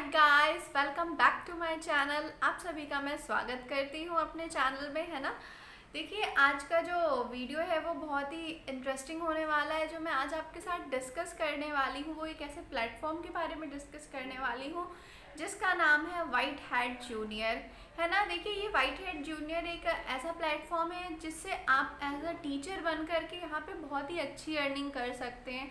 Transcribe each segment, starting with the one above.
Hi guys, welcome back to my channel. आप सभी का मैं स्वागत करती हूँ अपने चैनल में, है ना। देखिए, आज का जो वीडियो है वो बहुत ही इंटरेस्टिंग होने वाला है। जो मैं आज आपके साथ डिस्कस करने वाली हूँ वो एक ऐसे प्लेटफॉर्म के बारे में डिस्कस करने वाली हूँ जिसका नाम है व्हाइट हैट जूनियर, है ना। देखिए, ये व्हाइट हैट जूनियर एक ऐसा प्लेटफॉर्म है जिससे आप एज अ टीचर बन करके यहाँ पे बहुत ही अच्छी अर्निंग कर सकते हैं।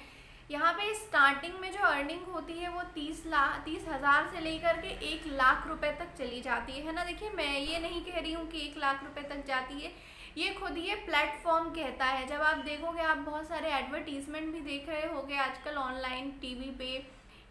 यहाँ पे स्टार्टिंग में जो अर्निंग होती है वो 30,000 से लेकर के 1 लाख रुपए तक चली जाती है ना। देखिए, मैं ये नहीं कह रही हूँ कि 1 लाख रुपए तक जाती है, ये खुद ये प्लेटफॉर्म कहता है। जब आप देखोगे, आप बहुत सारे एडवर्टीजमेंट भी देख रहे होगे आजकल ऑनलाइन, टीवी पे,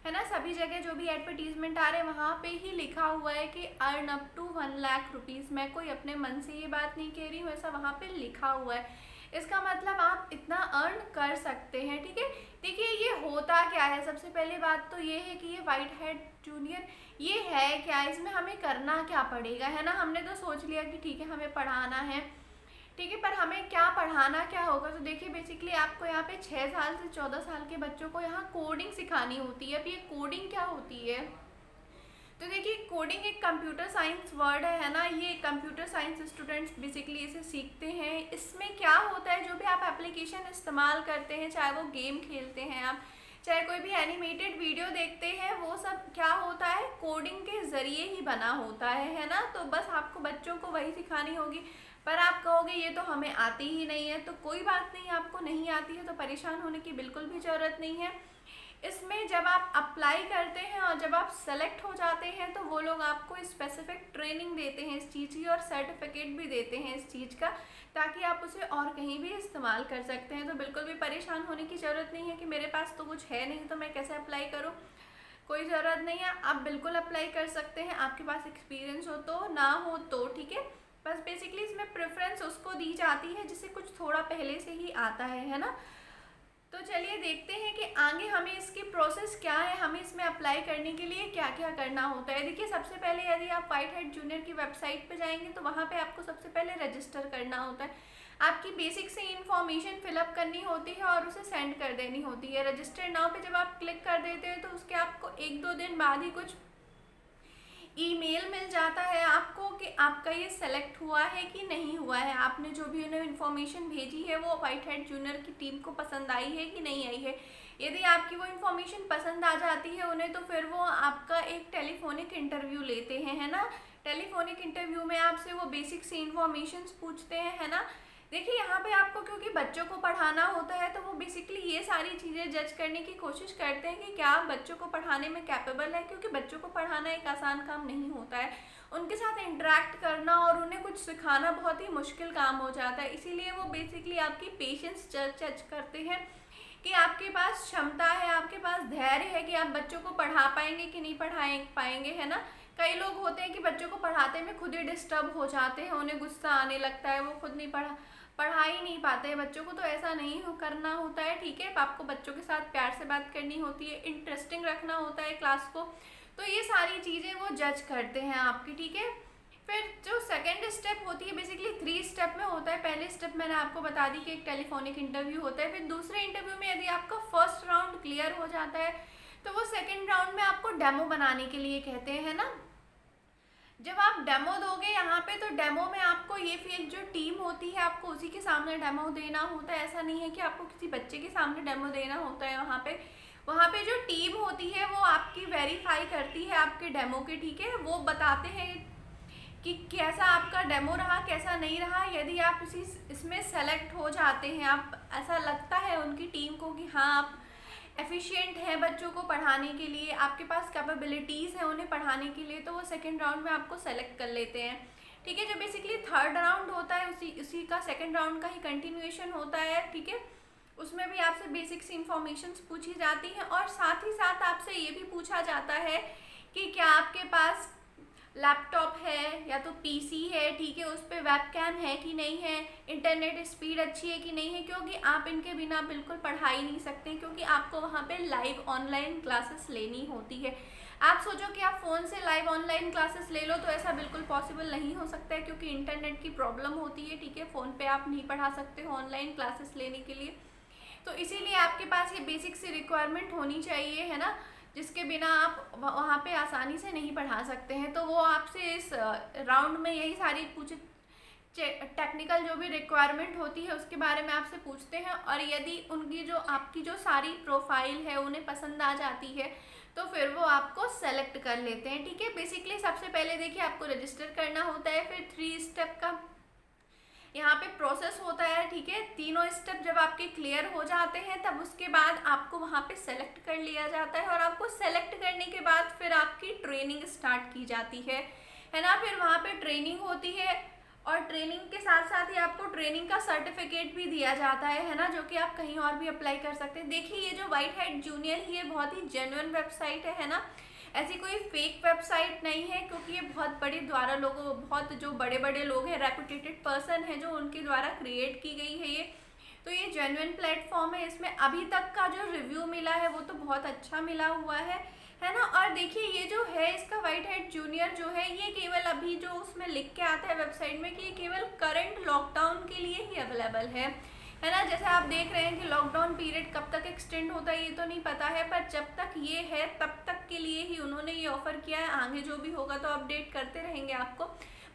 है ना। सभी जगह जो भी एडवर्टीजमेंट आ रहे हैं वहाँ पे ही लिखा हुआ है कि earn up to 1 lakh rupees. मैं कोई अपने मन से ये बात नहीं कह रही हूँ, ऐसा वहाँ पे लिखा हुआ है। इसका मतलब आप इतना अर्न कर सकते हैं, ठीक है। देखिए, ये होता क्या है, सबसे पहले बात तो ये है कि ये व्हाइट हैट जूनियर ये है क्या, इसमें हमें करना क्या पड़ेगा, है ना। हमने तो सोच लिया कि ठीक है हमें पढ़ाना है, ठीक है, पर हमें क्या पढ़ाना क्या होगा। तो देखिए, बेसिकली आपको यहाँ पे 6 साल से 14 साल के बच्चों को यहाँ कोडिंग सिखानी होती है। अब ये कोडिंग क्या होती है, तो देखिए, कोडिंग एक कंप्यूटर साइंस वर्ड है ना। ये कंप्यूटर साइंस स्टूडेंट्स बेसिकली इसे सीखते हैं। इसमें क्या होता है, जो भी आप एप्लीकेशन इस्तेमाल करते हैं, चाहे वो गेम खेलते हैं आप, चाहे कोई भी एनिमेटेड वीडियो देखते हैं, वो सब क्या होता है, कोडिंग के ज़रिए ही बना होता है ना। तो बस आपको बच्चों को वही सिखानी होगी। पर आप कहोगे ये तो हमें आती ही नहीं है, तो कोई बात नहीं, आपको नहीं आती है तो परेशान होने की बिल्कुल भी ज़रूरत नहीं है। इसमें जब आप अप्लाई करते हैं और जब आप सेलेक्ट हो जाते हैं तो वो लोग आपको स्पेसिफिक ट्रेनिंग देते हैं इस चीज़ की, और सर्टिफिकेट भी देते हैं इस चीज़ का, ताकि आप उसे और कहीं भी इस्तेमाल कर सकते हैं। तो बिल्कुल भी परेशान होने की ज़रूरत नहीं है कि मेरे पास तो कुछ है नहीं तो मैं कैसे अप्लाई करूँ। कोई ज़रूरत नहीं है, आप बिल्कुल अप्लाई कर सकते हैं, आपके पास एक्सपीरियंस हो तो, ना हो तो, ठीक है। बस बेसिकली इसमें प्रेफरेंस उसको दी जाती है जिसे कुछ थोड़ा पहले से ही आता है ना। तो चलिए देखते हैं कि आगे हमें इसकी प्रोसेस क्या है, हमें इसमें अप्लाई करने के लिए क्या क्या करना होता है। देखिए, सबसे पहले यदि आप व्हाइट हैट जूनियर की वेबसाइट पे जाएंगे तो वहाँ पे आपको सबसे पहले रजिस्टर करना होता है। आपकी बेसिक से इन्फॉर्मेशन फिलअप करनी होती है और उसे सेंड कर देनी होती है। रजिस्टर नाउ पे जब आप क्लिक कर देते हैं तो उसके आपको 1-2 दिन बाद ही कुछ ईमेल मिल जाता है आपको कि आपका ये सेलेक्ट हुआ है कि नहीं हुआ है। आपने जो भी उन्हें इन्फॉर्मेशन भेजी है वो व्हाइट हैट जूनियर की टीम को पसंद आई है कि नहीं आई है। यदि आपकी वो इन्फॉर्मेशन पसंद आ जाती है उन्हें, तो फिर वो आपका एक टेलीफोनिक इंटरव्यू लेते हैं, है ना। टेलीफोनिक इंटरव्यू में आपसे वो बेसिक सी इन्फॉर्मेशन पूछते हैं, है ना। देखिए, यहाँ पे आपको क्योंकि बच्चों को पढ़ाना होता है तो वो बेसिकली ये सारी चीज़ें जज करने की कोशिश करते हैं कि क्या आप बच्चों को पढ़ाने में कैपेबल है, क्योंकि बच्चों को पढ़ाना एक आसान काम नहीं होता है। उनके साथ इंटरेक्ट करना और उन्हें कुछ सिखाना बहुत ही मुश्किल काम हो जाता है। इसीलिए वो बेसिकली आपकी पेशेंस जज करते हैं कि आपके पास क्षमता है, आपके पास धैर्य है कि आप बच्चों को पढ़ा पाएंगे कि नहीं पाएंगे, है ना। कई लोग होते हैं कि बच्चों को पढ़ाते में खुद ही डिस्टर्ब हो जाते हैं, उन्हें गुस्सा आने लगता है, वो खुद नहीं पढ़ा ही नहीं पाते हैं बच्चों को। तो ऐसा नहीं करना होता है, ठीक है। आपको बच्चों के साथ प्यार से बात करनी होती है, इंटरेस्टिंग रखना होता है क्लास को। तो ये सारी चीज़ें वो जज करते हैं आपकी, ठीक है। फिर जो सेकेंड स्टेप होती है, बेसिकली 3 स्टेप में होता है। पहले स्टेप मैंने आपको बता दी कि एक टेलीफोनिक इंटरव्यू होता है। फिर दूसरे इंटरव्यू में यदि आपका फर्स्ट राउंड क्लियर हो जाता है तो वो सेकेंड राउंड में आपको डेमो बनाने के लिए कहते हैं ना। जब आप डेमो दोगे यहाँ पे, तो डेमो में आपको ये फील्ड जो टीम होती है आपको उसी के सामने डेमो देना होता है। ऐसा नहीं है कि आपको किसी बच्चे के सामने डेमो देना होता है। वहाँ पे जो टीम होती है वो आपकी वेरीफाई करती है आपके डेमो के, ठीक है। वो बताते हैं कि कैसा आपका डेमो रहा, कैसा नहीं रहा। यदि आप इसमें सेलेक्ट हो जाते हैं, आप ऐसा लगता है उनकी टीम को कि हाँ आप एफिशिएंट है बच्चों को पढ़ाने के लिए, आपके पास कैपेबिलिटीज़ है उन्हें पढ़ाने के लिए, तो वो सेकंड राउंड में आपको सेलेक्ट कर लेते हैं, ठीक है। जो बेसिकली थर्ड राउंड होता है उसी का सेकंड राउंड का ही कंटिन्यूएशन होता है, ठीक है। उसमें भी आपसे बेसिक सी इंफॉर्मेशन पूछी जाती हैं और साथ ही साथ आपसे ये भी पूछा जाता है कि क्या आपके पास लैपटॉप है या तो पीसी है, ठीक है, उस पर वेबकैम है कि नहीं है, इंटरनेट स्पीड अच्छी है कि नहीं है, क्योंकि आप इनके बिना बिल्कुल पढ़ा ही नहीं सकते, क्योंकि आपको वहाँ पे लाइव ऑनलाइन क्लासेस लेनी होती है। आप सोचो कि आप फ़ोन से लाइव ऑनलाइन क्लासेस ले लो, तो ऐसा बिल्कुल पॉसिबल नहीं हो सकता है, क्योंकि इंटरनेट की प्रॉब्लम होती है, ठीक है। फ़ोन पे आप नहीं पढ़ा सकते हो ऑनलाइन क्लासेस लेने के लिए। तो इसीलिए आपके पास ये बेसिक सी रिक्वायरमेंट होनी चाहिए, है ना। जिसके बिना आप वहाँ पे आसानी से नहीं पढ़ा सकते हैं। तो वो आपसे इस राउंड में यही सारी टेक्निकल जो भी रिक्वायरमेंट होती है उसके बारे में आपसे पूछते हैं, और यदि उनकी जो आपकी जो सारी प्रोफाइल है उन्हें पसंद आ जाती है तो फिर वो आपको सेलेक्ट कर लेते हैं। ठीक है, बेसिकली सबसे पहले देखिए आपको रजिस्टर करना होता है, फिर 3 स्टेप का यहाँ पे प्रोसेस होता है। ठीक है, तीनों स्टेप जब आपके क्लियर हो जाते हैं तब उसके बाद आपको वहाँ पे सेलेक्ट कर लिया जाता है, और आपको सेलेक्ट करने के बाद फिर आपकी ट्रेनिंग स्टार्ट की जाती है ना। फिर वहाँ पे ट्रेनिंग होती है, और ट्रेनिंग के साथ साथ ही आपको ट्रेनिंग का सर्टिफिकेट भी दिया जाता है ना, जो कि आप कहीं और भी अप्लाई कर सकते हैं। देखिए ये जो व्हाइट हैट जूनियर ये बहुत ही जेन्युइन वेबसाइट है ना, ऐसी कोई फेक वेबसाइट नहीं है, क्योंकि ये बहुत बड़े द्वारा लोगों, बहुत जो बड़े बड़े लोग हैं, रेपुटेटेड पर्सन हैं जो उनके द्वारा क्रिएट की गई है ये। तो ये जेन्युइन प्लेटफॉर्म है, इसमें अभी तक का जो रिव्यू मिला है वो तो बहुत अच्छा मिला हुआ है ना। और देखिए ये जो है इसका व्हाइट हैट जूनियर जो है ये केवल अभी जो उसमें लिख के आता है वेबसाइट में कि ये केवल करंट लॉकडाउन के लिए ही अवेलेबल है ना। जैसे आप देख रहे हैं कि लॉकडाउन पीरियड कब तक एक्सटेंड होता है ये तो नहीं पता है, पर जब तक ये है तब तक के लिए ही उन्होंने ये ऑफ़र किया है। आगे जो भी होगा तो अपडेट करते रहेंगे आपको,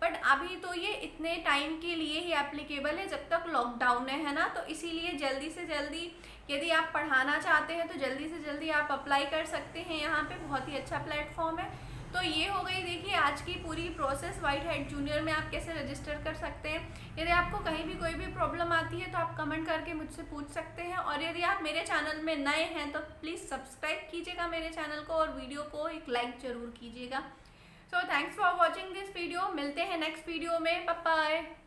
बट अभी तो ये इतने टाइम के लिए ही एप्लीकेबल है जब तक लॉकडाउन है ना। तो इसीलिए जल्दी से जल्दी यदि आप पढ़ाना चाहते हैं तो जल्दी से जल्दी आप अप्लाई कर सकते हैं यहाँ पे, बहुत ही अच्छा प्लेटफॉर्म है। तो ये हो गई देखिए आज की पूरी प्रोसेस, व्हाइट हैट जूनियर में आप कैसे रजिस्टर कर सकते हैं। यदि आपको कहीं भी कोई भी प्रॉब्लम आती है तो आप कमेंट करके मुझसे पूछ सकते हैं, और यदि आप मेरे चैनल में नए हैं तो प्लीज़ सब्सक्राइब कीजिएगा मेरे चैनल को, और वीडियो को एक लाइक ज़रूर कीजिएगा। So thanks for watching this video, मिलते हैं नेक्स्ट वीडियो में, बाय बाय।